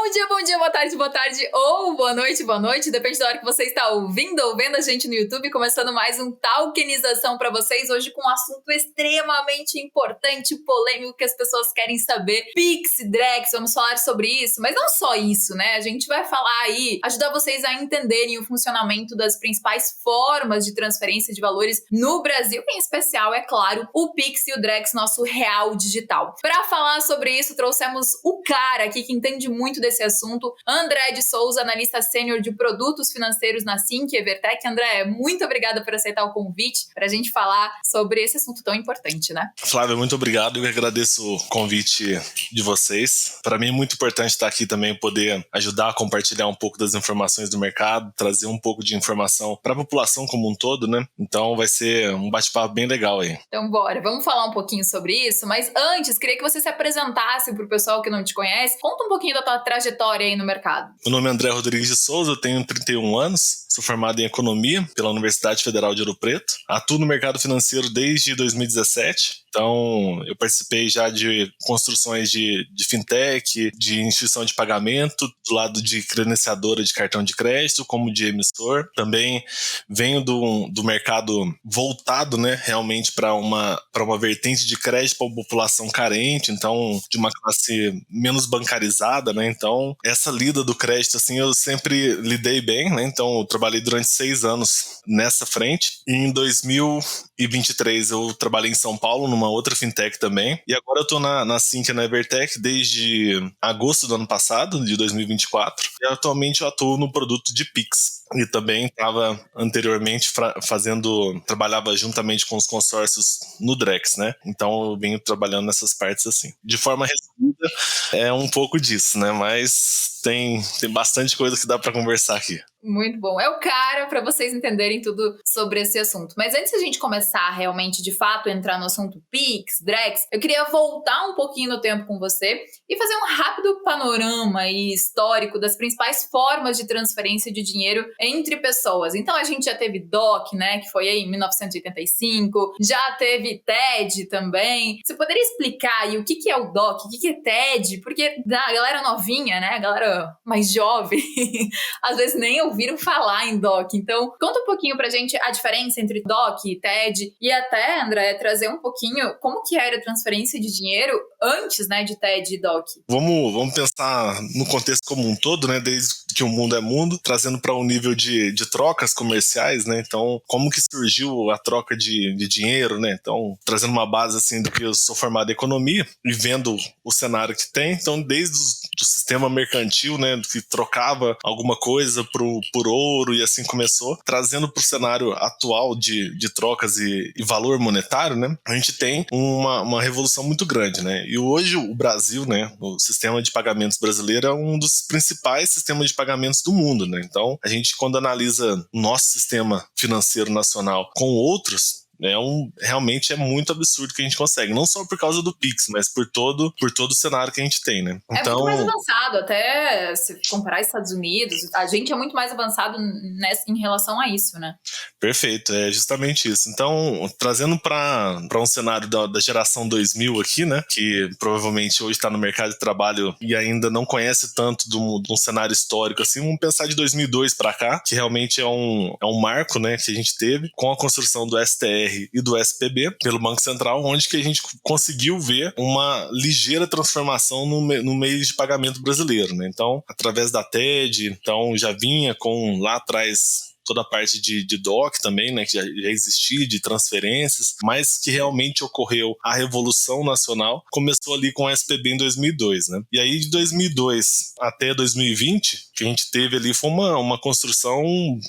Bom dia, boa tarde ou boa noite, depende da hora que você está ouvindo ou vendo a gente no YouTube, começando mais um Talkinização para vocês, hoje com um assunto extremamente importante, polêmico, que as pessoas querem saber, Pix, Drex, vamos falar sobre isso, mas não só isso, né, a gente vai falar aí, ajudar vocês a entenderem o funcionamento das principais formas de transferência de valores no Brasil, em especial, é claro, o Pix e o Drex, nosso real digital. Para falar sobre isso, trouxemos o cara aqui que entende muito desse assunto, André de Souza, analista sênior de produtos financeiros na Sync Evertec. André, muito obrigada por aceitar o convite para a gente falar sobre esse assunto tão importante, né? Flávia, muito obrigado. Eu agradeço o convite de vocês. Para mim é muito importante estar aqui também, poder ajudar a compartilhar um pouco das informações do mercado, trazer um pouco de informação para a população como um todo, né? Então vai ser um bate-papo bem legal aí. Então bora, vamos falar um pouquinho sobre isso, mas antes, queria que você se apresentasse para o pessoal que não te conhece. Conta um pouquinho da tua trajetória aí no mercado. Meu nome é André Rodrigues de Souza, eu tenho 31 anos, sou formado em Economia pela Universidade Federal de Ouro Preto, atuo no mercado financeiro desde 2017, então eu participei já de construções de fintech, de instituição de pagamento, do lado de credenciadora de cartão de crédito, como de emissor. Também venho do mercado voltado, né, realmente para uma vertente de crédito para a população carente, então de uma classe menos bancarizada, né? Então essa lida do crédito, assim, eu sempre lidei bem, né? Então eu trabalhei durante 6 anos nessa frente. E em 2023 eu trabalhei em São Paulo numa outra fintech também. E agora eu tô na Sync, na Evertec desde agosto do ano passado, de 2024. E atualmente eu atuo no produto de Pix. E também estava anteriormente trabalhava juntamente com os consórcios no Drex, né? Então eu venho trabalhando nessas partes assim. De forma resumida, é um pouco disso, né? Mas tem bastante coisa que dá para conversar aqui. Muito bom. É o cara para vocês entenderem tudo sobre esse assunto. Mas antes da gente começar realmente, de fato, entrar no assunto Pix, Drex, eu queria voltar um pouquinho no tempo com você e fazer um rápido panorama aí histórico das principais formas de transferência de dinheiro entre pessoas. Então a gente já teve DOC, né, que foi aí em 1985, já teve TED também. Você poderia explicar aí o que é o DOC, o que é TED? Porque a galera novinha, né, a galera mais jovem, às vezes nem ouviram falar em DOC. Então, conta um pouquinho pra gente a diferença entre DOC e TED e até, André, trazer um pouquinho como que era a transferência de dinheiro antes, né, de TED e DOC. Vamos pensar no contexto como um todo, né, desde que o mundo é mundo, trazendo para um nível de trocas comerciais, né, então como que surgiu a troca de dinheiro, né, então trazendo uma base assim do que eu sou formado em economia e vendo o cenário que tem, então desde do sistema mercantil, né, que trocava alguma coisa por ouro e assim começou, trazendo para o cenário atual de trocas e valor monetário, né, a gente tem uma revolução muito grande, né, e hoje o Brasil, né, o sistema de pagamentos brasileiro é um dos principais sistemas de pagamentos do mundo, né, então a gente quando analisa o nosso sistema financeiro nacional com outros, realmente é muito absurdo que a gente consegue, não só por causa do Pix, mas por todo o cenário que a gente tem, né? Então, é muito mais avançado, até se comparar Estados Unidos, a gente é muito mais avançado em relação a isso, né? Perfeito, é justamente isso. Então, trazendo para um cenário da geração 2000 aqui, né, que provavelmente hoje está no mercado de trabalho e ainda não conhece tanto de um cenário histórico assim, vamos pensar de 2002 para cá, que realmente é um marco, né, que a gente teve com a construção do STR e do SPB pelo Banco Central, onde que a gente conseguiu ver uma ligeira transformação no meio de pagamento brasileiro, né? Então, através da TED, então já vinha com lá atrás toda a parte de DOC também, né, que já existia, de transferências, mas que realmente ocorreu a Revolução Nacional, começou ali com a SPB em 2002, né? E aí de 2002 até 2020, que a gente teve ali foi uma construção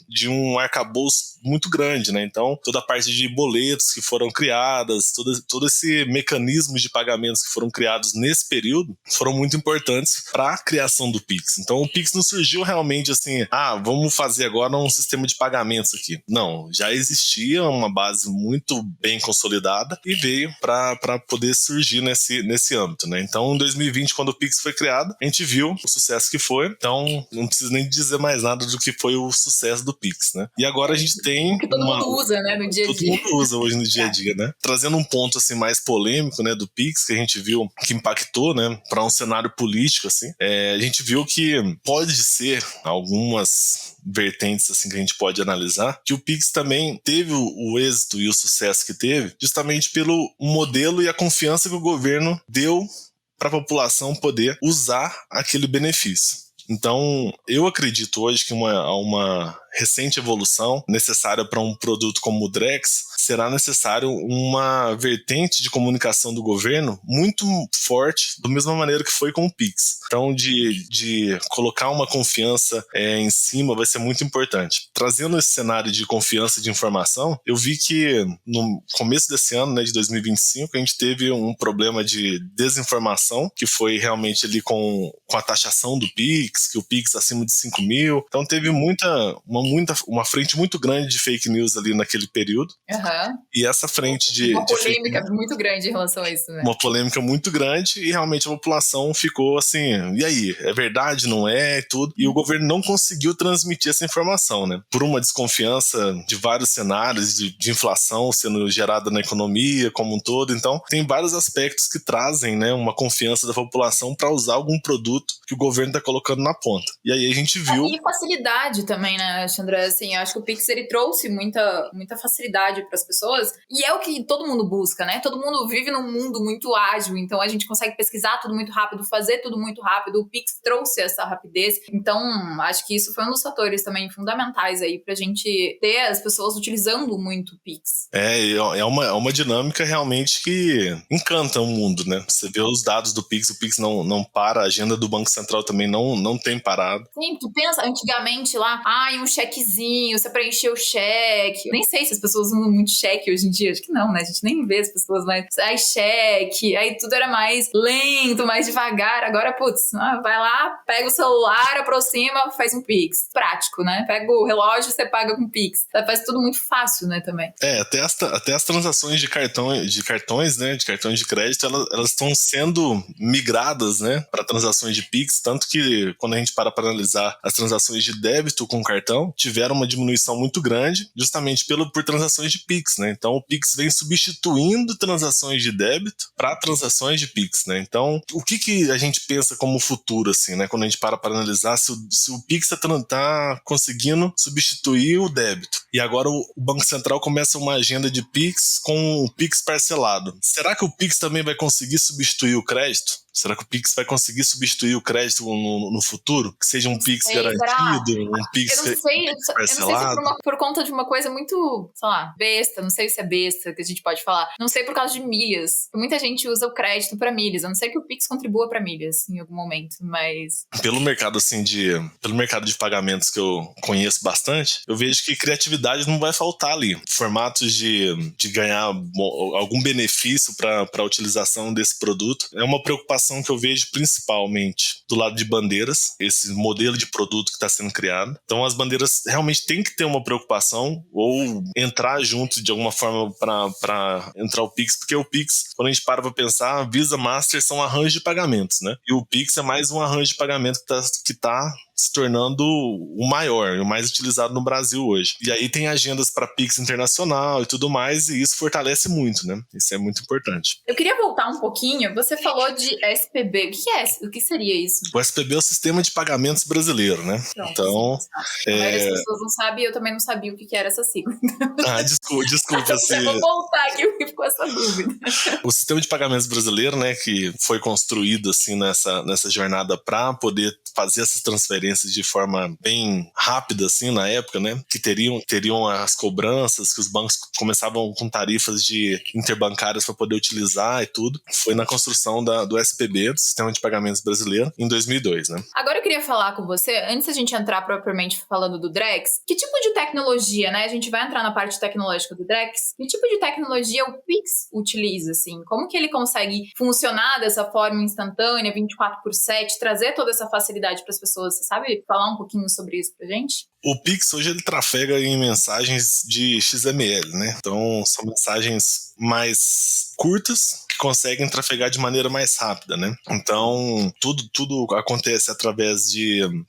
de um arcabouço muito grande, né? Então, toda a parte de boletos que foram criadas, todo esse mecanismo de pagamentos que foram criados nesse período, foram muito importantes para a criação do Pix. Então, o Pix não surgiu realmente assim, vamos fazer agora um sistema de pagamentos aqui. Não, já existia uma base muito bem consolidada e veio para poder surgir nesse âmbito, né? Então, em 2020, quando o Pix foi criado, a gente viu o sucesso que foi. Então, não preciso nem dizer mais nada do que foi o sucesso do Pix, né? E agora a gente tem tem que todo mundo usa, né, no dia a todo dia. mundo usa hoje no dia a dia, né? Trazendo um ponto assim mais polêmico, né, do Pix, que a gente viu que impactou, né, para um cenário político assim. A gente viu que pode ser algumas vertentes assim que a gente pode analisar, que o Pix também teve o êxito e o sucesso que teve justamente pelo modelo e a confiança que o governo deu para a população poder usar aquele benefício. Então, eu acredito hoje que uma recente evolução necessária para um produto como o Drex, será necessário uma vertente de comunicação do governo muito forte, da mesma maneira que foi com o Pix. Então, de colocar uma confiança em cima vai ser muito importante. Trazendo esse cenário de confiança de informação, eu vi que no começo desse ano, né, de 2025, a gente teve um problema de desinformação, que foi realmente ali com a taxação do Pix, que o Pix acima de 5 mil. Então, teve uma frente muito grande de fake news ali naquele período. Uhum. E essa frente de polêmica muito grande em relação a isso, né? Uma polêmica muito grande e realmente a população ficou assim, e aí, é verdade, não é, e tudo. E o governo não conseguiu transmitir essa informação, né? Por uma desconfiança de vários cenários de inflação sendo gerada na economia como um todo. Então, tem vários aspectos que trazem, né, uma confiança da população para usar algum produto que o governo está colocando na ponta. E aí a gente viu... E facilidade também, né, Alexandre? Assim, eu acho que o Pix, ele trouxe muita facilidade para as pessoas, e é o que todo mundo busca, né? Todo mundo vive num mundo muito ágil, então a gente consegue pesquisar tudo muito rápido, fazer tudo muito rápido. O Pix trouxe essa rapidez. Então, acho que isso foi um dos fatores também fundamentais aí pra gente ter as pessoas utilizando muito o Pix. É uma dinâmica realmente que encanta o mundo, né? Você vê os dados do Pix, o Pix não para, a agenda do Banco Central também não tem parado. Sim, tu pensa antigamente lá, um chequezinho, você preencheu o cheque. Nem sei se as pessoas usam muito cheque hoje em dia, acho que não, né? A gente nem vê as pessoas mais. Aí cheque, aí tudo era mais lento, mais devagar. Agora, putz, vai lá, pega o celular, aproxima, faz um Pix. Prático, né? Pega o relógio, você paga com Pix. Faz tudo muito fácil, né, também. Até as transações de cartões, né, de cartões de crédito, elas estão sendo migradas, né, para transações de Pix, tanto que quando a gente para analisar as transações de débito com cartão, tiveram uma diminuição muito grande, justamente por transações de Pix, né? Então o Pix vem substituindo transações de débito para transações de Pix, né? Então, o que a gente pensa como futuro, assim, né? Quando a gente para analisar se o Pix tá conseguindo substituir o débito. E agora o Banco Central começa uma agenda de Pix com o Pix parcelado. Será que o Pix também vai conseguir substituir o crédito? Será que o Pix vai conseguir substituir o crédito no futuro? Que seja um Pix garantido, um Pix parcelado? Eu não sei se por conta de uma coisa muito, sei lá, besta, não sei se é besta que a gente pode falar. Não sei por causa de milhas. Muita gente usa o crédito para milhas. A não ser que o Pix contribua para milhas em algum momento, mas... Pelo mercado de pagamentos que eu conheço bastante, eu vejo que criatividade não vai faltar ali. Formatos de ganhar algum benefício para a utilização desse produto é uma preocupação que eu vejo principalmente do lado de bandeiras, esse modelo de produto que está sendo criado. Então as bandeiras realmente têm que ter uma preocupação ou entrar junto de alguma forma para entrar o Pix, porque o Pix, quando a gente para pensar, Visa, Master são arranjos de pagamentos, né? E o Pix é mais um arranjo de pagamento que tá se tornando o maior, o mais utilizado no Brasil hoje. E aí tem agendas para Pix internacional e tudo mais, e isso fortalece muito, né? Isso é muito importante. Eu queria voltar um pouquinho, você falou de SPB. O que seria isso? O SPB é o Sistema de Pagamentos Brasileiro, né? Pronto, então... A maioria das pessoas não sabe, eu também não sabia o que era essa sigla. Desculpa. Eu vou voltar aqui, porque ficou essa dúvida. O Sistema de Pagamentos Brasileiro, né, que foi construído assim nessa jornada para poder fazer essas transferências de forma bem rápida, assim, na época, né, que teriam as cobranças, que os bancos começavam com tarifas de interbancárias para poder utilizar e tudo. Foi na construção do SPB, do Sistema de Pagamentos Brasileiro, em 2002, né. Agora eu queria falar com você, antes da gente entrar propriamente falando do Drex, que tipo de tecnologia, né, a gente vai entrar na parte tecnológica do Drex, que tipo de tecnologia o Pix utiliza, assim? Como que ele consegue funcionar dessa forma instantânea, 24/7, trazer toda essa facilidade para as pessoas? Você sabe falar um pouquinho sobre isso pra gente? O Pix hoje ele trafega em mensagens de XML, né? Então são mensagens mais curtas, que conseguem trafegar de maneira mais rápida, né? Então, tudo acontece através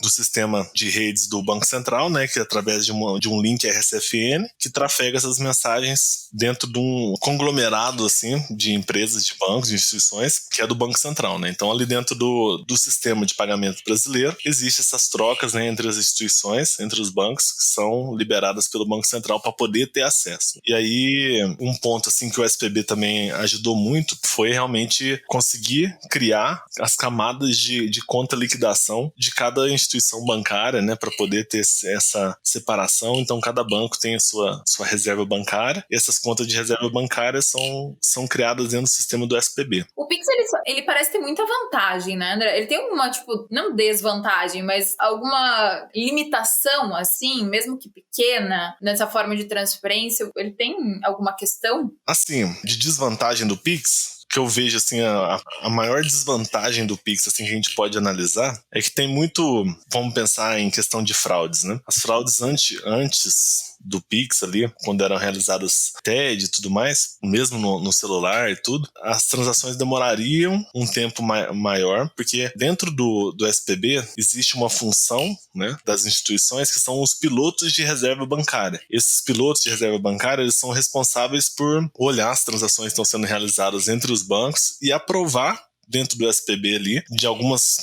do sistema de redes do Banco Central, né? Que é através de um link RSFN, que trafega essas mensagens dentro de um conglomerado, assim, de empresas, de bancos, de instituições, que é do Banco Central, né? Então, ali dentro do sistema de pagamento brasileiro, existem essas trocas, né, entre as instituições, entre os bancos, que são liberadas pelo Banco Central para poder ter acesso. E aí, um ponto, assim, que o SPB também ajudou muito foi realmente conseguir criar as camadas de conta liquidação de cada instituição bancária, né, para poder ter essa separação. Então, cada banco tem a sua reserva bancária, e essas contas de reserva bancária são criadas dentro do sistema do SPB. O Pix, ele parece ter muita vantagem, né, André? Ele tem alguma, tipo, não desvantagem, mas alguma limitação, assim, mesmo que pequena, nessa forma de transferência? Ele tem alguma questão? Assim, de desvantagem do Pix, que eu vejo, assim, a maior desvantagem do Pix, assim, que a gente pode analisar, é que tem muito, vamos pensar em questão de fraudes, né? As fraudes antes do Pix ali, quando eram realizadas TED e tudo mais, mesmo no celular e tudo, as transações demorariam um tempo maior, porque dentro do SPB existe uma função, né, das instituições, que são os pilotos de reserva bancária. Esses pilotos de reserva bancária, eles são responsáveis por olhar as transações que estão sendo realizadas entre os bancos e aprovar dentro do SPB ali, de alguns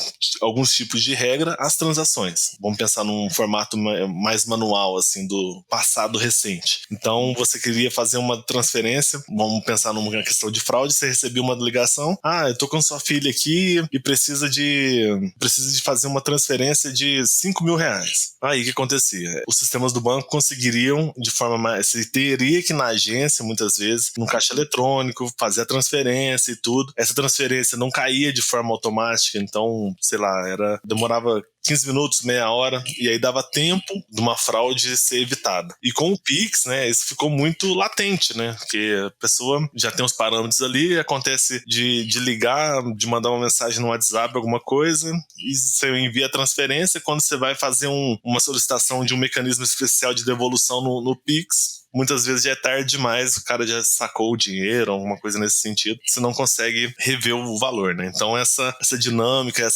tipos de regra, as transações. Vamos pensar num formato mais manual, assim, do passado recente. Então, você queria fazer uma transferência, vamos pensar numa questão de fraude, você recebeu uma ligação, eu tô com sua filha aqui e precisa de fazer uma transferência de R$5.000. Aí, o que acontecia? Os sistemas do banco conseguiriam, de forma mais... Você teria que ir na agência, muitas vezes, no caixa eletrônico, fazer a transferência e tudo. Essa transferência não caía de forma automática, então, sei lá, demorava 15 minutos, meia hora, e aí dava tempo de uma fraude ser evitada. E com o Pix, né, isso ficou muito latente, né, porque a pessoa já tem os parâmetros ali, acontece de ligar, de mandar uma mensagem no WhatsApp, alguma coisa, e você envia a transferência, quando você vai fazer uma solicitação de um mecanismo especial de devolução no Pix, muitas vezes já é tarde demais, o cara já sacou o dinheiro, alguma coisa nesse sentido, você não consegue rever o valor, né? Então essa dinâmica,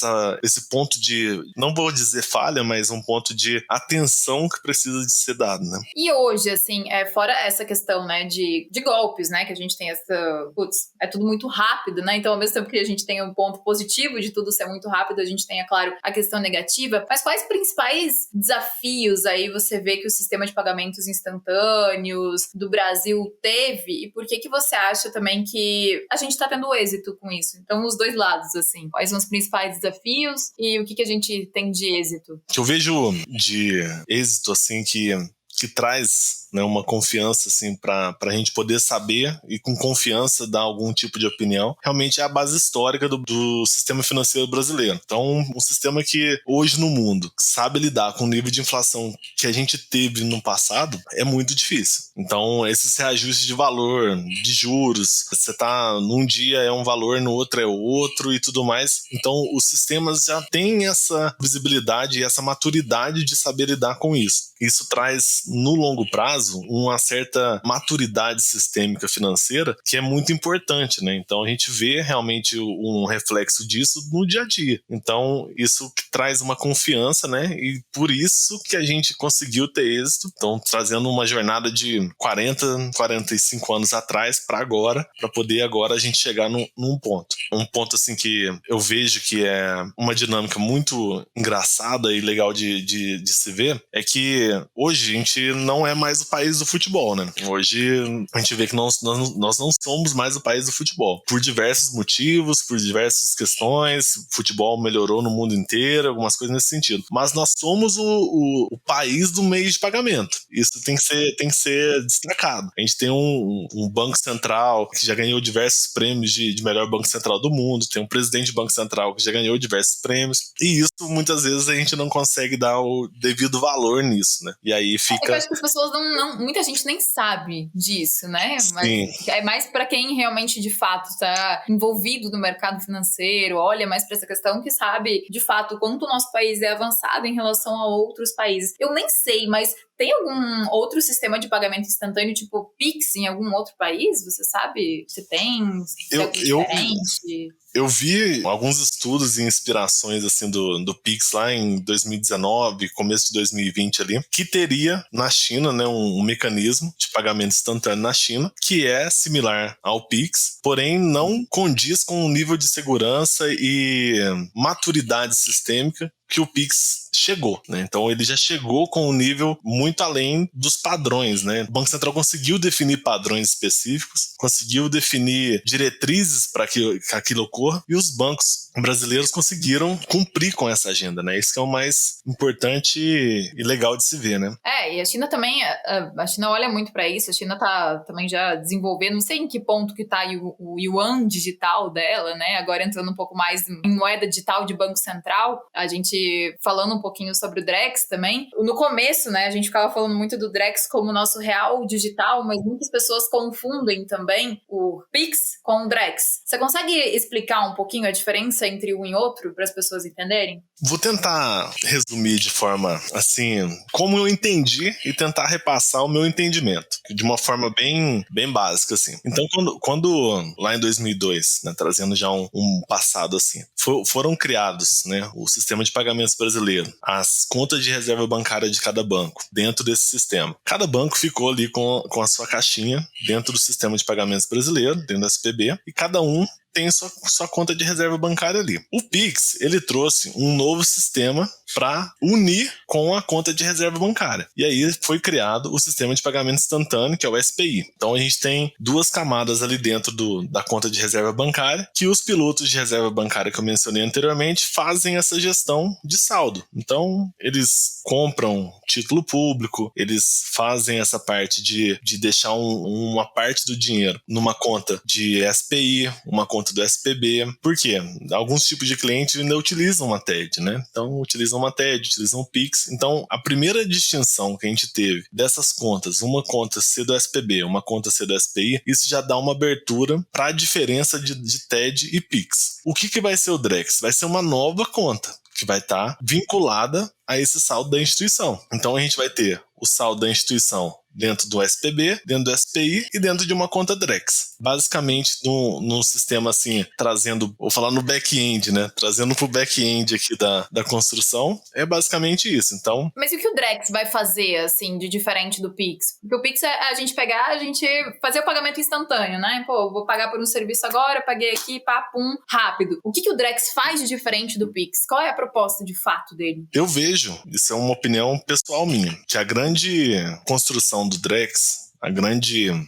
esse ponto de, não vou dizer falha, mas um ponto de atenção que precisa de ser dado, né? E hoje, assim, fora essa questão, né, de golpes, né, que a gente tem é tudo muito rápido, né? Então, ao mesmo tempo que a gente tem um ponto positivo de tudo ser muito rápido, a gente tem, é claro, a questão negativa. Mas quais principais desafios aí você vê que o sistema de pagamentos instantâneos do Brasil teve, e por que você acha também que a gente tá tendo êxito com isso? Então, os dois lados, assim, quais são os principais desafios e o que a gente tem de êxito? O que eu vejo de êxito, assim, que traz, né, uma confiança, assim, para a gente poder saber e com confiança dar algum tipo de opinião, realmente é a base histórica do sistema financeiro brasileiro. Então, um sistema que hoje no mundo sabe lidar com o nível de inflação que a gente teve no passado é muito difícil. Então, esses reajustes de valor, de juros, você tá num dia é um valor, no outro é outro e tudo mais. Então, os sistemas já têm essa visibilidade e essa maturidade de saber lidar com isso. Isso traz, no longo prazo, uma certa maturidade sistêmica financeira que é muito importante, né? Então, a gente vê realmente um reflexo disso no dia a dia. Então, isso traz uma confiança, né? E por isso que a gente conseguiu ter êxito. Então, trazendo uma jornada de 45 anos atrás para agora, para poder agora a gente chegar num ponto. Um ponto, assim, que eu vejo que é uma dinâmica muito engraçada e legal de se ver, é que hoje a gente não é mais o país do futebol, né? Hoje a gente vê que nós não somos mais o país do futebol. Por diversos motivos, por diversas questões, o futebol melhorou no mundo inteiro, algumas coisas nesse sentido. Mas nós somos o país do meio de pagamento. Isso tem que ser destacado. A gente tem um Banco Central que já ganhou diversos prêmios de melhor Banco Central do mundo, tem um presidente de Banco Central que já ganhou diversos prêmios, e isso muitas vezes a gente não consegue dar o devido valor nisso, né? E aí fica... Eu acho que as pessoas muita gente nem sabe disso, né? Sim. Mas é mais para quem realmente, de fato, está envolvido no mercado financeiro, olha mais para essa questão, que sabe, de fato, quanto o nosso país é avançado em relação a outros países. Eu nem sei, mas Tem algum outro sistema de pagamento instantâneo, tipo Pix, em algum outro país? Você sabe se tem? Se é algo diferente? Eu vi alguns estudos e inspirações assim do Pix lá em 2019, começo de 2020 ali, que teria na China, né, um mecanismo de pagamento instantâneo na China, que é similar ao Pix, porém não condiz com o nível de segurança e maturidade sistêmica que o Pix chegou, né? Então ele já chegou com um nível muito além dos padrões, né? O Banco Central conseguiu definir padrões específicos, conseguiu definir diretrizes para que aquilo ocorra, e os bancos brasileiros conseguiram cumprir com essa agenda, né? Isso que é o mais importante e legal de se ver, né? E a China também, a China olha muito para isso, a China tá também já desenvolvendo, não sei em que ponto que tá o yuan digital dela, né? Agora entrando um pouco mais em moeda digital de Banco Central, a gente falando um pouquinho sobre o Drex também. No começo, né, a gente ficava falando muito do Drex como nosso real digital, mas muitas pessoas confundem também o Pix com o Drex. Você consegue explicar um pouquinho a diferença entre um e outro para as pessoas entenderem? Vou tentar resumir de forma, assim, como eu entendi e tentar repassar o meu entendimento, de uma forma bem básica, assim. Então, quando lá em 2002, né, trazendo já um passado, assim, foram criados, né, o sistema de pagamentos brasileiro, as contas de reserva bancária de cada banco dentro desse sistema. Cada banco ficou ali com a sua caixinha dentro do sistema de pagamentos brasileiro, dentro do SPB, e cada um tem sua conta de reserva bancária ali. O Pix, ele trouxe um novo sistema para unir com a conta de reserva bancária. E aí foi criado o sistema de pagamento instantâneo, que é o SPI. Então a gente tem duas camadas ali dentro da conta de reserva bancária, que os pilotos de reserva bancária que eu mencionei anteriormente fazem essa gestão de saldo. Então eles compram título público, eles fazem essa parte de deixar uma parte do dinheiro numa conta de SPI, uma conta do SPB. Por quê? Alguns tipos de clientes ainda utilizam uma TED, né? Então utilizam uma TED, utilizam o Pix. Então a primeira distinção que a gente teve dessas contas, uma conta ser do SPB, uma conta ser do SPI, isso já dá uma abertura para a diferença de TED e Pix. O que vai ser o Drex? Vai ser uma nova conta que vai estar vinculada a esse saldo da instituição. Então a gente vai ter o saldo da instituição dentro do SPB, dentro do SPI e dentro de uma conta Drex. Basicamente, num sistema assim, trazendo, vou falar no back-end, né? Trazendo pro back-end aqui da construção, é basicamente isso. Então... Mas o que o Drex vai fazer, assim, de diferente do Pix? Porque o Pix é a gente fazer o pagamento instantâneo, né? Pô, vou pagar por um serviço agora, paguei aqui, pá, pum, rápido. O que o Drex faz de diferente do Pix? Qual é a proposta de fato dele? Eu vejo, isso é uma opinião pessoal minha, que a grande construção do Drex,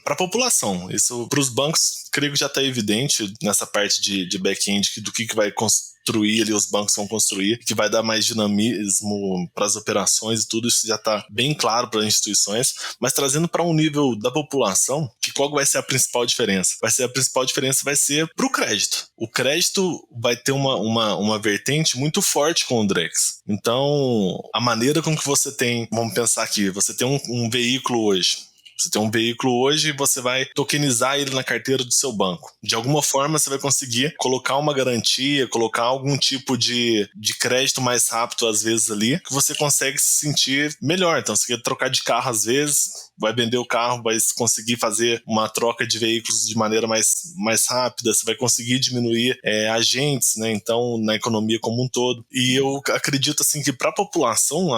para a população, isso para os bancos, creio que já está evidente nessa parte de back-end do que vai construir ali, os bancos vão construir, que vai dar mais dinamismo para as operações e tudo isso já está bem claro para as instituições, mas trazendo para um nível da população, que qual vai ser a principal diferença? A principal diferença vai ser para o crédito. O crédito vai ter uma vertente muito forte com o Drex. Então, a maneira com que você tem, vamos pensar aqui, você tem um veículo hoje. Você tem um veículo hoje e você vai tokenizar ele na carteira do seu banco. De alguma forma, você vai conseguir colocar uma garantia, colocar algum tipo de crédito mais rápido, às vezes, ali, que você consegue se sentir melhor. Então, você quer trocar de carro, às vezes, vai vender o carro, vai conseguir fazer uma troca de veículos de maneira mais rápida, você vai conseguir diminuir agentes, né? Então, na economia como um todo. E eu acredito, assim, que para a população,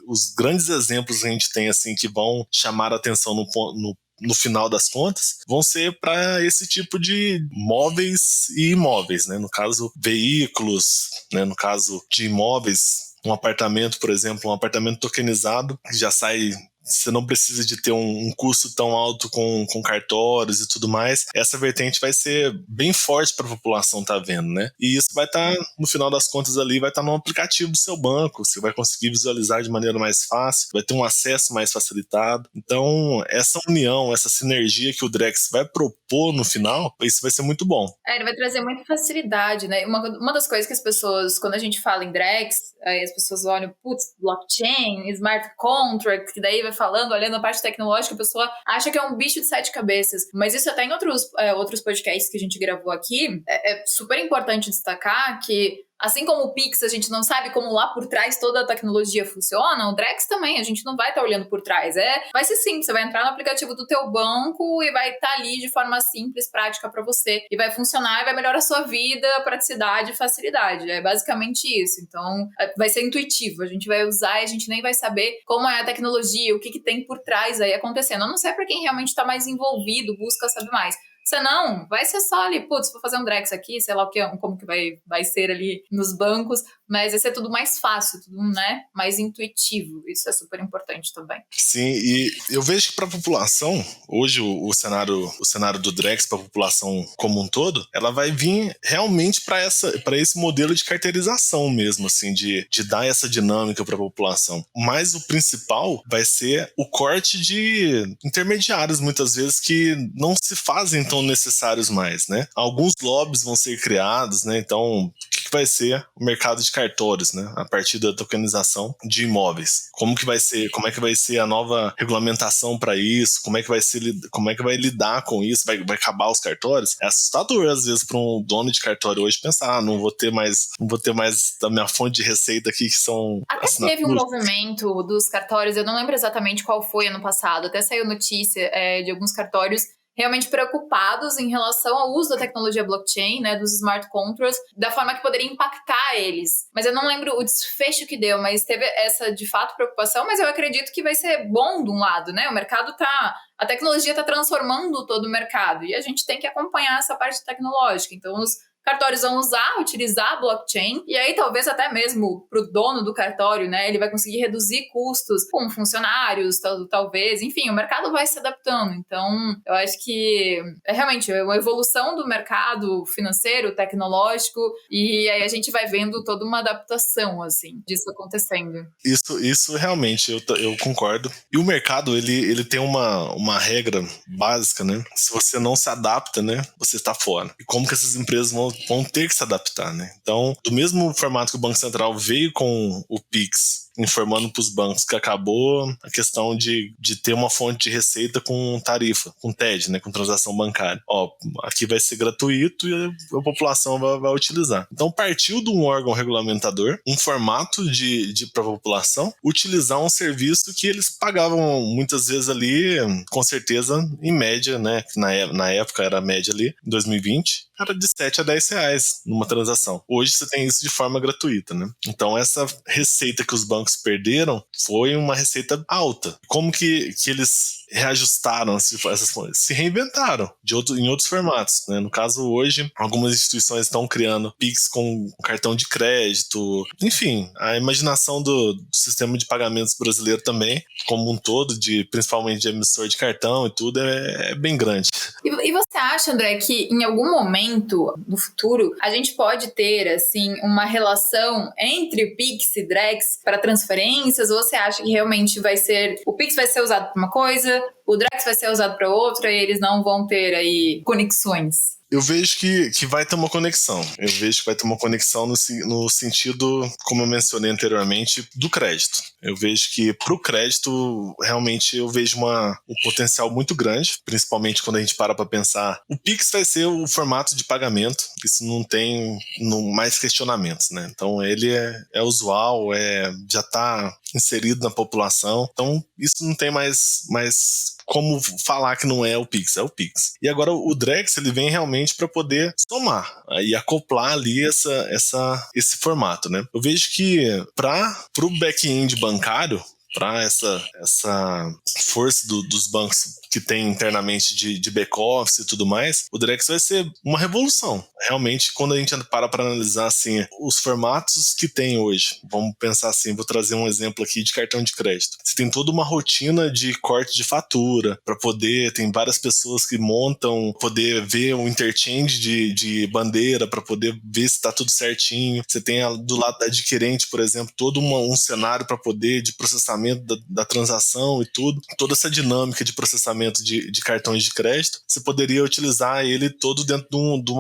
os grandes exemplos que a gente tem, assim, que vão chamar a atenção no final das contas, vão ser para esse tipo de móveis e imóveis, né? No caso, veículos, né? No caso de imóveis, um apartamento, por exemplo, um apartamento tokenizado, que já sai... Você não precisa de ter um custo tão alto com cartórios e tudo mais. Essa vertente vai ser bem forte para a população estar vendo, né? E isso vai estar, no final das contas ali, vai estar no aplicativo do seu banco. Você vai conseguir visualizar de maneira mais fácil, vai ter um acesso mais facilitado. Então, essa união, essa sinergia que o Drex vai propor no final, isso vai ser muito bom. Ele vai trazer muita facilidade, né? Uma das coisas que as pessoas, quando a gente fala em Drex, aí as pessoas olham, putz, blockchain, smart contract, que daí vai falando, olhando a parte tecnológica, a pessoa acha que é um bicho de 7 cabeças. Mas isso até em outros podcasts que a gente gravou aqui, é super importante destacar que Assim como o Pix, a gente não sabe como lá por trás toda a tecnologia funciona, o Drex também, a gente não vai estar olhando por trás. Vai ser simples, você vai entrar no aplicativo do teu banco e vai estar ali de forma simples, prática para você. E vai funcionar e vai melhorar a sua vida, praticidade e facilidade. É basicamente isso. Então, vai ser intuitivo. A gente vai usar e a gente nem vai saber como é a tecnologia, o que tem por trás aí acontecendo. A não ser para quem realmente está mais envolvido, busca saber mais. Senão, vai ser só ali, putz, vou fazer um Drex aqui, sei lá o que, como que vai ser ali nos bancos, mas vai ser tudo mais fácil, tudo, né, mais intuitivo. Isso é super importante também. Sim, e eu vejo que para a população, hoje o cenário do Drex para a população como um todo, ela vai vir realmente para esse modelo de carteirização mesmo, assim, de dar essa dinâmica para a população. Mas o principal vai ser o corte de intermediários, muitas vezes, que não se fazem tão necessários mais, né? Alguns lobbies vão ser criados, né? Então, o que vai ser o mercado de cartórios, né? A partir da tokenização de imóveis. Como é que vai ser a nova regulamentação para isso? Como é que vai lidar com isso? Vai acabar os cartórios? É assustador, às vezes, para um dono de cartório hoje pensar, não vou ter mais da minha fonte de receita aqui, que são até teve um movimento dos cartórios, eu não lembro exatamente qual foi ano passado, até saiu notícia de alguns cartórios realmente preocupados em relação ao uso da tecnologia blockchain, né, dos smart contracts, da forma que poderia impactar eles. Mas eu não lembro o desfecho que deu, mas teve essa, de fato, preocupação, mas eu acredito que vai ser bom de um lado, né? A tecnologia está transformando todo o mercado e a gente tem que acompanhar essa parte tecnológica. Então, os cartórios vão utilizar a blockchain, e aí talvez até mesmo para o dono do cartório, né, ele vai conseguir reduzir custos com funcionários, talvez, enfim, o mercado vai se adaptando. Então, eu acho que é realmente uma evolução do mercado financeiro, tecnológico, e aí a gente vai vendo toda uma adaptação, assim, disso acontecendo. Isso realmente, eu concordo. E o mercado, ele tem uma regra básica, né? Se você não se adapta, né, você está fora. E como que essas empresas vão ter que se adaptar, né? Então, do mesmo formato que o Banco Central veio com o Pix, informando para os bancos que acabou a questão de ter uma fonte de receita com tarifa, com TED, né, com transação bancária. Ó, aqui vai ser gratuito e a população vai utilizar. Então, partiu de um órgão regulamentador, um formato para a população utilizar um serviço que eles pagavam muitas vezes ali, com certeza, em média, né, na época era a média ali, em 2020, era de 7 a 10 reais numa transação. Hoje você tem isso de forma gratuita, né? Então essa receita que os bancos perderam foi uma receita alta. Como que eles reajustaram essas fontes? Se reinventaram em outros formatos, né? No caso, hoje, algumas instituições estão criando Pix com cartão de crédito. Enfim, a imaginação do sistema de pagamentos brasileiro também, como um todo, principalmente de emissor de cartão e tudo, é bem grande. E você acha, André, que em algum momento no futuro a gente pode ter assim uma relação entre Pix e Drex para transferências, ou você acha que realmente o Pix vai ser usado para uma coisa, o Drex vai ser usado para outra e eles não vão ter aí conexões? Eu vejo que vai ter uma conexão. Eu vejo que vai ter uma conexão no sentido, como eu mencionei anteriormente, do crédito. Eu vejo que para o crédito, realmente, eu vejo um potencial muito grande, principalmente quando a gente para pensar. O Pix vai ser o formato de pagamento, isso não tem mais questionamentos, né? Então, ele é usual, já está inserido na população. Então, isso não tem mais como falar que não é o Pix, é o Pix. E agora o Drex, ele vem realmente para poder somar e acoplar ali esse formato, né? Eu vejo que para o back-end bancário, para essa força dos bancos que tem internamente de back-office e tudo mais, o Drex vai ser uma revolução. Realmente, quando a gente para analisar assim, os formatos que tem hoje, vamos pensar assim, vou trazer um exemplo aqui de cartão de crédito. Você tem toda uma rotina de corte de fatura, tem várias pessoas que montam, poder ver o interchange de bandeira, para poder ver se está tudo certinho. Você tem do lado da adquirente, por exemplo, todo um cenário para poder de processamento da transação e tudo, toda essa dinâmica de processamento funcionamento de cartões de crédito, você poderia utilizar ele todo dentro de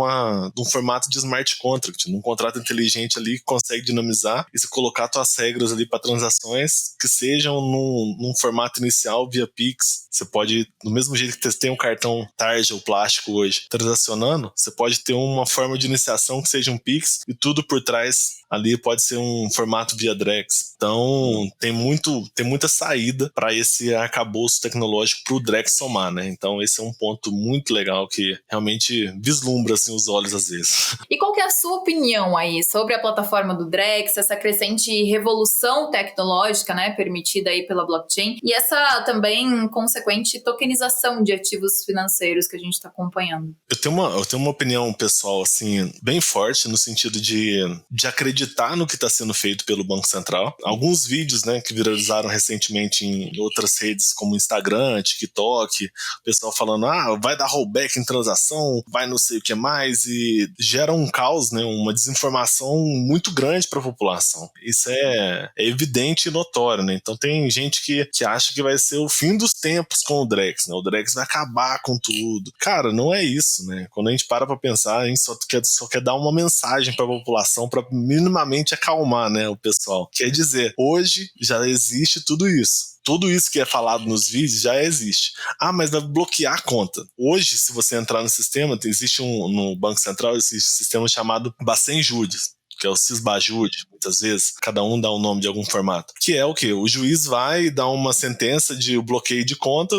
um formato de smart contract, num contrato inteligente ali que consegue dinamizar e você colocar suas regras ali para transações que sejam num formato inicial via Pix. Você pode, do mesmo jeito que você tem um cartão tarja ou plástico hoje transacionando, você pode ter uma forma de iniciação que seja um Pix e tudo por trás ali pode ser um formato via Drex. Então tem muita saída para esse arcabouço tecnológico para o Drex somar, né? Então esse é um ponto muito legal que realmente vislumbra assim, os olhos às vezes. E qual que é a sua opinião aí sobre a plataforma do Drex, essa crescente revolução tecnológica, né, permitida aí pela blockchain e essa também consequente tokenização de ativos financeiros que a gente está acompanhando? Eu tenho uma opinião pessoal assim bem forte no sentido de acreditar no que está sendo feito pelo Banco Central. Alguns vídeos, né, que viralizaram recentemente em outras redes como Instagram, TikTok, o pessoal falando, vai dar rollback em transação, vai não sei o que mais, e gera um caos, né, uma desinformação muito grande para a população. Isso é evidente e notório, né? Então tem gente que acha que vai ser o fim dos tempos com o Drex, né? O Drex vai acabar com tudo. Cara, não é isso, né? Quando a gente para pensar, a gente só quer dar uma mensagem para a população para minimamente acalmar, né, o pessoal. Quer dizer, hoje já existe tudo isso. Tudo isso que é falado nos vídeos já existe. Mas vai bloquear a conta. Hoje, se você entrar no sistema, existe no Banco Central esse sistema chamado Bacen Judes, que é o Sisbajude, muitas vezes, cada um dá o nome de algum formato. Que é o quê? O juiz vai dar uma sentença de bloqueio de conta,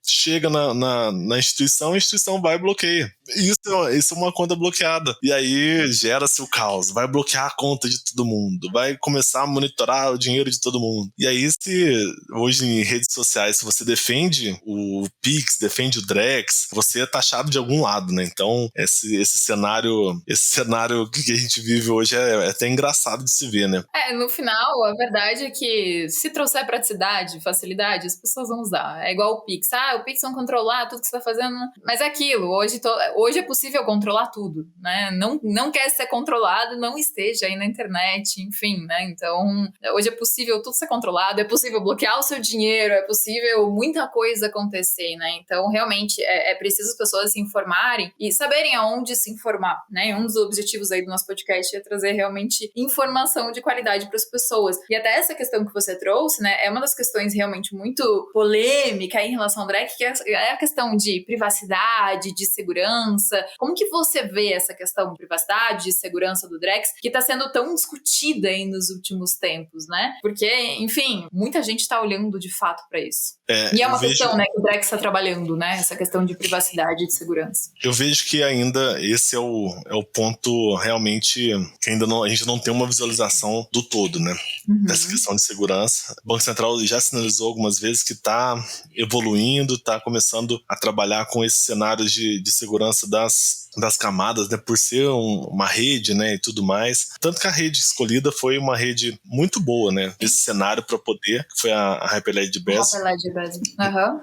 chega na instituição, a instituição vai e bloqueia. Isso é uma conta bloqueada. E aí gera-se o caos. Vai bloquear a conta de todo mundo. Vai começar a monitorar o dinheiro de todo mundo. E aí, hoje em redes sociais, se você defende o Pix, defende o Drex, você é taxado de algum lado, né? Então, esse cenário que a gente vive hoje é até engraçado de se ver, né? No final, a verdade é que se trouxer praticidade, facilidade, as pessoas vão usar. É igual o Pix. O Pix vão controlar tudo que você está fazendo. Mas é aquilo, hoje é possível controlar tudo, né? Não quer ser controlado, não esteja aí na internet, enfim, né? Então, hoje é possível tudo ser controlado, é possível bloquear o seu dinheiro, é possível muita coisa acontecer, né? Então, realmente, é preciso as pessoas se informarem e saberem aonde se informar, né? Um dos objetivos aí do nosso podcast é trazer realmente informação de qualidade para as pessoas. E até essa questão que você trouxe, né? É uma das questões realmente muito polêmica em relação ao Drex, que é a questão de privacidade, de segurança. Como que você vê essa questão de privacidade e segurança do Drex, que está sendo tão discutida aí nos últimos tempos, né? Porque, enfim, muita gente está olhando de fato para isso. E é uma questão, né, que o Drex está trabalhando, né? Essa questão de privacidade e de segurança. Eu vejo que ainda esse é o ponto realmente que ainda a gente não tem uma visualização do todo, né? Dessa questão de segurança. O Banco Central já sinalizou algumas vezes que está evoluindo, está começando a trabalhar com esses cenários de segurança das camadas, né, por ser uma rede, né, e tudo mais. Tanto que a rede escolhida foi uma rede muito boa, né, esse cenário para poder, que foi a Hyperledger Bezel.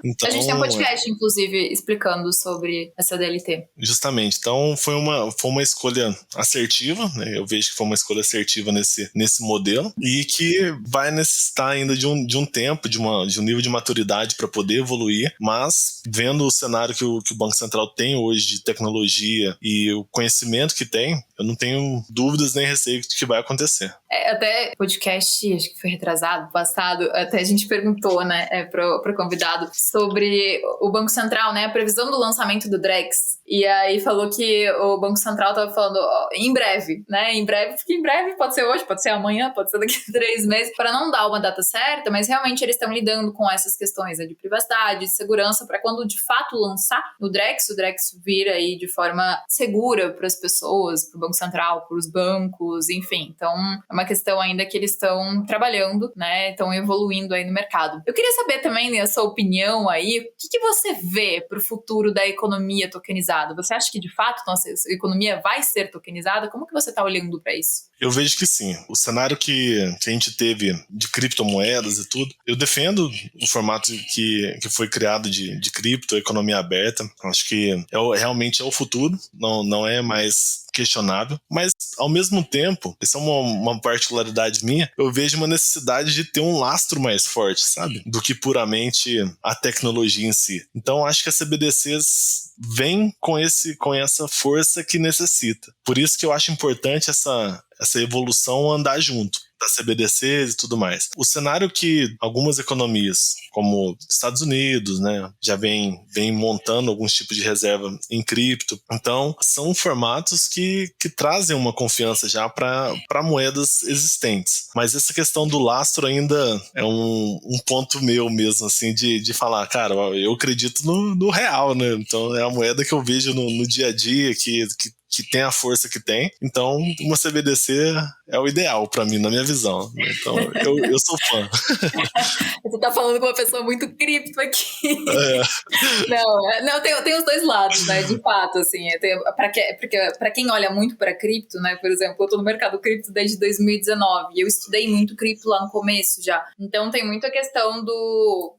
Então, a gente tem um podcast, inclusive, explicando sobre essa DLT. Justamente. Então, foi uma escolha assertiva, né, eu vejo que foi uma escolha assertiva nesse modelo e que vai necessitar ainda de um tempo, de um nível de maturidade para poder evoluir, mas vendo o cenário que o Banco Central tem hoje de tecnologia e o conhecimento que tem, eu não tenho dúvidas nem receio do que vai acontecer. Até podcast, acho que foi retrasado, passado, até a gente perguntou, né, pro convidado sobre o Banco Central, né, a previsão do lançamento do Drex. E aí falou que o Banco Central estava falando em breve, né, porque em breve pode ser hoje, pode ser amanhã, pode ser daqui a 3 meses, para não dar uma data certa, mas realmente eles estão lidando com essas questões, né, de privacidade, de segurança, para quando de fato lançar o Drex vir aí de forma segura para as pessoas, para o Banco Central, para os bancos, enfim. Então, é uma questão ainda que eles estão trabalhando, né, estão evoluindo aí no mercado. Eu queria saber também, né, a sua opinião aí, o que você vê para o futuro da economia tokenizada? Você acha que, de fato, nossa economia vai ser tokenizada? Como que você está olhando para isso? Eu vejo que sim. O cenário que a gente teve de criptomoedas e tudo, eu defendo o formato que foi criado de cripto, economia aberta. Acho que realmente é o futuro, não é mais questionável. questionável, mas ao mesmo tempo, essa é uma particularidade minha, eu vejo uma necessidade de ter um lastro mais forte, sabe? Do que puramente a tecnologia em si. Então acho que a CBDCs vem com essa força que necessita. Por isso que eu acho importante essa evolução andar junto das CBDCs e tudo mais. O cenário que algumas economias, como Estados Unidos, né, já vem montando alguns tipos de reserva em cripto. Então, são formatos que trazem uma confiança já para moedas existentes. Mas essa questão do lastro ainda é um ponto meu mesmo, assim, de falar, cara, eu acredito no real, né? Então, é a moeda que eu vejo no dia a dia, que tem a força que tem. Então, uma CBDC é o ideal pra mim, na minha visão. Então, eu sou fã. Você tá falando com uma pessoa muito cripto aqui. Não, tem os dois lados, né? De fato, assim. Porque pra quem olha muito pra cripto, né? Por exemplo, eu tô no mercado cripto desde 2019 e eu estudei muito cripto lá no começo já. Então, tem muito a questão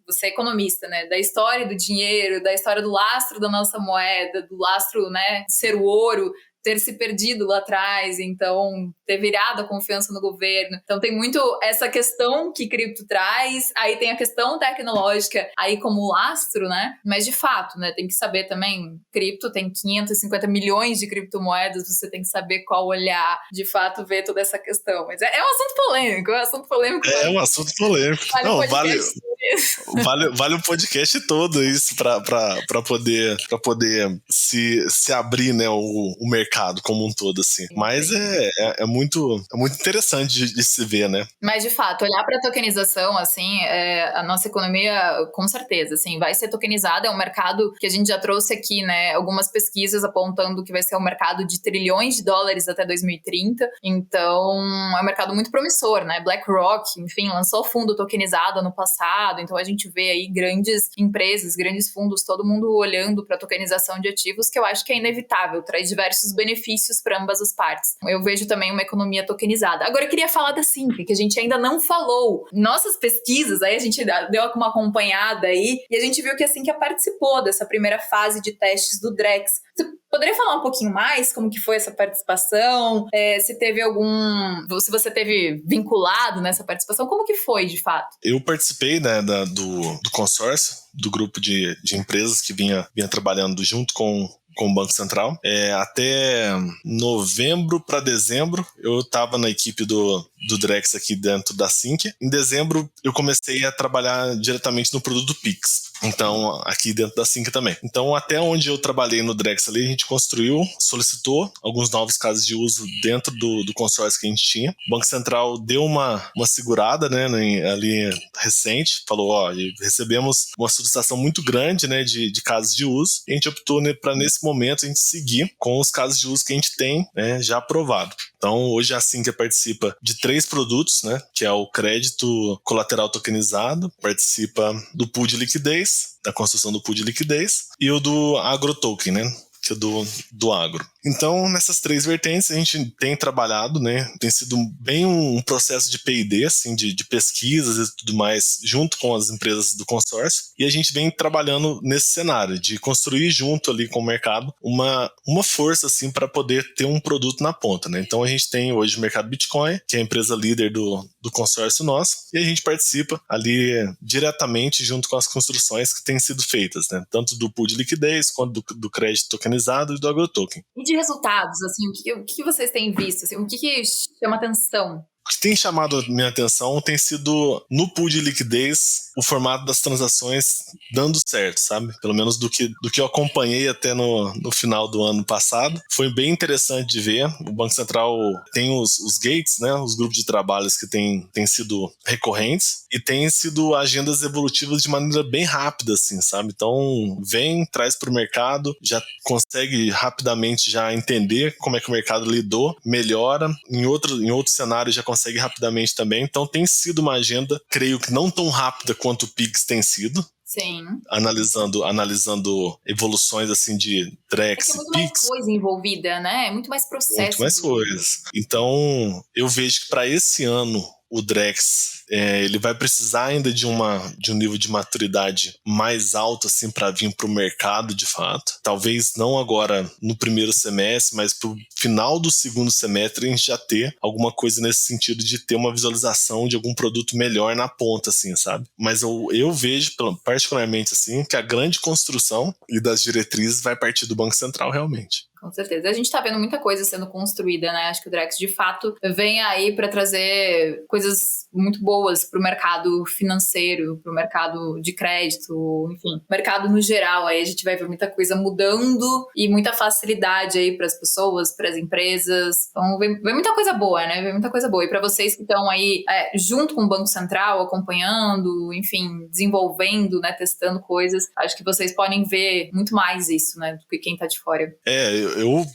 você é economista, né? Da história do dinheiro, da história do lastro da nossa moeda, do lastro, né? De ser o ouro, ter se perdido lá atrás, então ter virado a confiança no governo. Então tem muito essa questão que cripto traz, aí tem a questão tecnológica aí como lastro, né? Mas de fato, né, tem que saber também, cripto tem 550 milhões de criptomoedas, você tem que saber qual olhar, de fato ver toda essa questão. Mas é um assunto polêmico, é um assunto polêmico. É um assunto polêmico. Vale um podcast todo isso para poder se abrir, né, o mercado como um todo, assim. Sim, mas é muito interessante de se ver, né? Mas de fato, olhar para a tokenização, assim, a nossa economia, com certeza, assim, vai ser tokenizada. É um mercado que a gente já trouxe aqui, né, algumas pesquisas apontando que vai ser um mercado de trilhões de dólares até 2030. Então, é um mercado muito promissor, né? BlackRock, enfim, lançou fundo tokenizado ano passado. Então, a gente vê aí grandes empresas, grandes fundos, todo mundo olhando para a tokenização de ativos, que eu acho que é inevitável, traz diversos benefícios para ambas as partes. Eu vejo também uma economia tokenizada. Agora, eu queria falar da Sync, que a gente ainda não falou. Nossas pesquisas, aí a gente deu uma acompanhada aí, e a gente viu que a Sync participou dessa primeira fase de testes do Drex. Você poderia falar um pouquinho mais como que foi essa participação? Se você teve vinculado nessa participação, como que foi, de fato? Eu participei, né, do consórcio, do grupo de empresas que vinha trabalhando junto com o Banco Central. Até novembro para dezembro, eu estava na equipe do Drex aqui dentro da Sync. Em dezembro, eu comecei a trabalhar diretamente no produto Pix. Então, aqui dentro da Sync também. Então, até onde eu trabalhei no Drex ali, a gente solicitou alguns novos casos de uso dentro do consórcio que a gente tinha. O Banco Central deu uma segurada, né, ali recente, falou, recebemos uma solicitação muito grande, né, de casos de uso, e a gente optou, né, para nesse momento a gente seguir com os casos de uso que a gente tem, né, já aprovado. Então, hoje a Sync participa de 3 produtos, né, que é o crédito colateral tokenizado, participa do pool de liquidez, da construção do pool de liquidez, e o do AgroToken, né, que é do agro. Então, nessas 3 vertentes, a gente tem trabalhado, né? Tem sido bem um processo de P&D, assim, de pesquisas e tudo mais, junto com as empresas do consórcio. E a gente vem trabalhando nesse cenário, de construir junto ali com o mercado uma força, assim, para poder ter um produto na ponta, né? Então, a gente tem hoje o Mercado Bitcoin, que é a empresa líder do consórcio nosso, e a gente participa ali diretamente junto com as construções que têm sido feitas, né? Tanto do pool de liquidez, quanto do crédito tokenizado e do AgroToken. E de resultados, assim, o que vocês têm visto? Assim, o que chama atenção? O que tem chamado a minha atenção tem sido, no pool de liquidez, o formato das transações dando certo, sabe? Pelo menos do que eu acompanhei até no final do ano passado. Foi bem interessante de ver. O Banco Central tem os gates, né? Os grupos de trabalhos que têm sido recorrentes e têm sido agendas evolutivas de maneira bem rápida, assim, sabe? Então, traz para o mercado, já consegue rapidamente já entender como é que o mercado lidou, melhora. Em outro cenário já consegue rapidamente também. Então, tem sido uma agenda, creio que não tão rápida quanto o Pix tem sido. Sim. Analisando evoluções assim de Drex e Pix. É muito mais coisa envolvida, né? É muito mais processo. Muito mais coisas. Então, eu vejo que para esse ano o Drex ele vai precisar ainda de um nível de maturidade mais alto assim, para vir para o mercado de fato. Talvez não agora no primeiro semestre, mas para o final do segundo semestre a gente já ter alguma coisa nesse sentido de ter uma visualização de algum produto melhor na ponta, assim, sabe? Mas eu vejo, particularmente assim, que a grande construção e das diretrizes vai partir do Banco Central realmente. Com certeza. A gente tá vendo muita coisa sendo construída, né? Acho que o Drex, de fato, vem aí para trazer coisas muito boas pro mercado financeiro, pro mercado de crédito, enfim, mercado no geral. Aí a gente vai ver muita coisa mudando e muita facilidade aí pras pessoas, pras empresas. Então, vem muita coisa boa, né? Vem muita coisa boa. E para vocês que estão aí junto com o Banco Central, acompanhando, enfim, desenvolvendo, né? Testando coisas, acho que vocês podem ver muito mais isso, né? Do que quem tá de fora.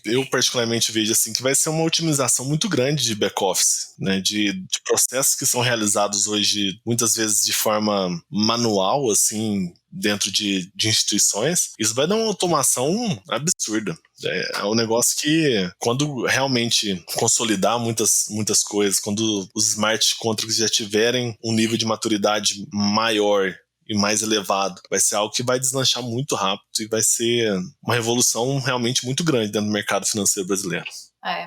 Eu particularmente vejo assim que vai ser uma otimização muito grande de back-office, né, de processos que são realizados hoje muitas vezes de forma manual, assim, dentro de instituições. Isso vai dar uma automação absurda. É um negócio que, quando realmente consolidar muitas coisas, quando os smart contracts já tiverem um nível de maturidade maior e mais elevado, vai ser algo que vai deslanchar muito rápido e vai ser uma revolução realmente muito grande dentro do mercado financeiro brasileiro.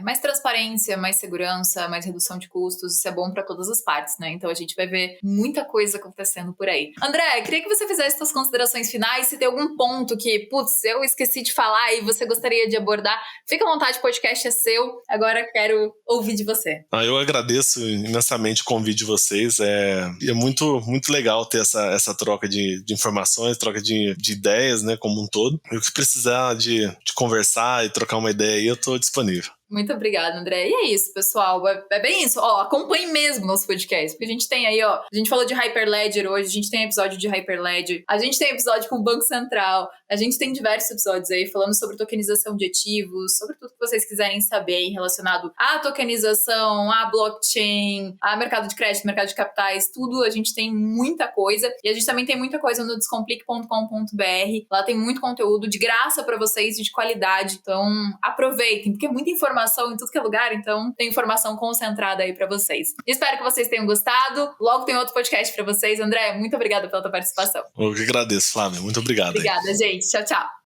Mais transparência, mais segurança, mais redução de custos, isso é bom para todas as partes, né? Então a gente vai ver muita coisa acontecendo por aí. André, queria que você fizesse suas considerações finais, se tem algum ponto que, putz, eu esqueci de falar e você gostaria de abordar, fica à vontade, o podcast é seu, agora quero ouvir de você. Eu agradeço imensamente o convite de vocês, é muito, muito legal ter essa troca de informações, troca de ideias, né, como um todo. E o que precisar de conversar e trocar uma ideia aí, eu tô disponível. Muito obrigada, André. E é isso, pessoal. É bem isso. Acompanhe mesmo nosso podcast. Porque a gente tem aí, a gente falou de Hyperledger hoje, a gente tem episódio de Hyperledger, a gente tem episódio com o Banco Central, a gente tem diversos episódios aí falando sobre tokenização de ativos, sobre tudo que vocês quiserem saber aí relacionado à tokenização, à blockchain, a mercado de crédito, mercado de capitais, tudo. A gente tem muita coisa. E a gente também tem muita coisa no descomplique.com.br. Lá tem muito conteúdo de graça pra vocês e de qualidade. Então, aproveitem, porque é muita informação em tudo que é lugar, então tem informação concentrada aí pra vocês. Espero que vocês tenham gostado. Logo tem outro podcast pra vocês. André, muito obrigada pela tua participação. Eu que agradeço, Flávia. Muito obrigado. Obrigada, gente. Tchau, tchau.